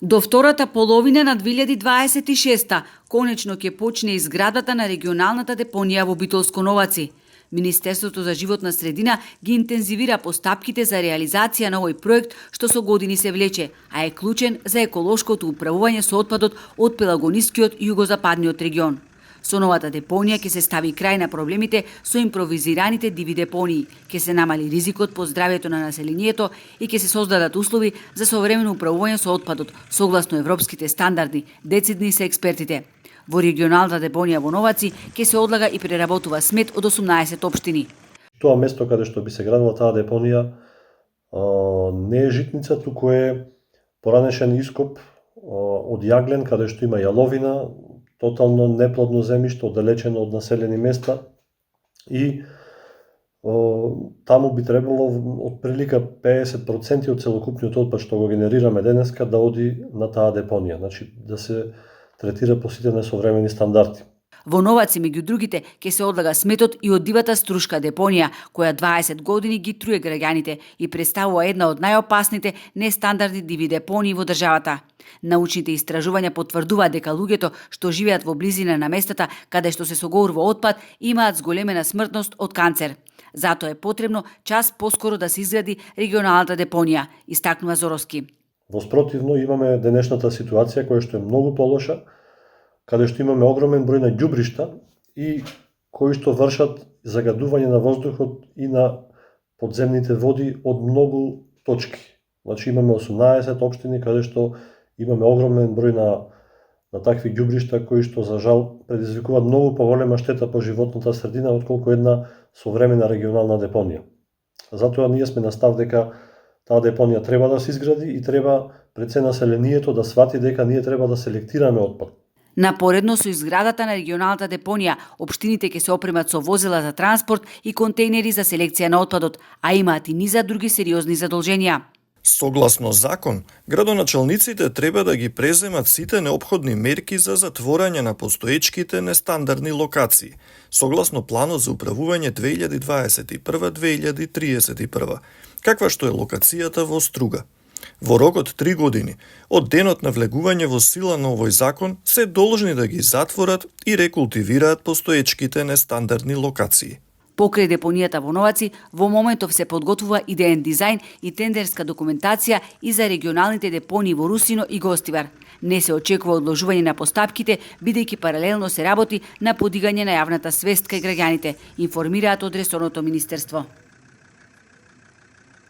До втората половина на 2026 конечно ќе почне изградата на регионалната депонија во Битолско Новаци. Министерството за животна средина ги интензивира постапките за реализација на овој проект, што со години се влече, а е клучен за еколошкото управување со отпадот од пелагонискиот и југозападниот регион. Со новата депонија ќе се стави крај на проблемите со импровизираните диви депонии, ќе се намали ризикот по здравјето на населението и ќе се создадат услови за современо управување со отпадот, согласно европските стандарди, децидни се експертите. Во регионалната депонија во Новаци ќе се одлага и преработува смет од 18 општини. Тоа место каде што би се градила таа депонија не е житница, туку е поранешен ископ од јаглен, каде што има јаловина, тотално неплодно земјиште, оддалечено од населени места и таму би требало од прилика 50% од целокупниот отпад што го генерираме денеска да оди на таа депонија, значи да се третира по сите несовремени стандарди. Во Новаци, меѓу другите, ќе се одлага сметот и од дивата струшка депонија, која 20 години ги труе граѓаните и представува една од најопасните нестандардни диви депонии во државата. Научните истражувања потврдуваат дека луѓето што живеат во близина на местата каде што се согорува отпад имаат зголемена смртност од канцер. Затоа е потребно час поскоро да се изгради регионалната депонија, истакнува Зоровски. Воспротивно имаме денешната ситуација која што е многу полоша, каде што имаме огромен број на ѓубришта и кои што вршат загадување на воздухот и на подземните води од многу точки. Значи имаме 18 општини каде што имаме огромен број на такви ѓубришта кои што за жал предизвикуваат многу поголема штета по животната средина отколку една современа регионална депонија. Затоа ние сме на став дека таа депонија треба да се изгради и треба пред се населението да свати дека ние треба да селектираме отпад. Напоредно со изградата на регионалната депонија, општините ќе се опремат со возила за транспорт и контејнери за селекција на отпадот, а имаат и низа други сериозни задолженија. Согласно закон, градоначалниците треба да ги преземат сите неопходни мерки за затворање на постоечките нестандардни локации, согласно планот за управување 2021-2031, каква што е локацијата во Струга. Во рок од 3 години, од денот на влегување во сила на овој закон, се должни да ги затворат и рекултивираат постоечките нестандардни локации. Покрај депонијата во Новаци, во моментов се подготвува идеен дизајн и тендерска документација и за регионалните депонии во Русино и Гостивар. Не се очекува одложување на постапките, бидејќи паралелно се работи на подигање на јавната свест кај граѓаните, информираат од ресорното министерство.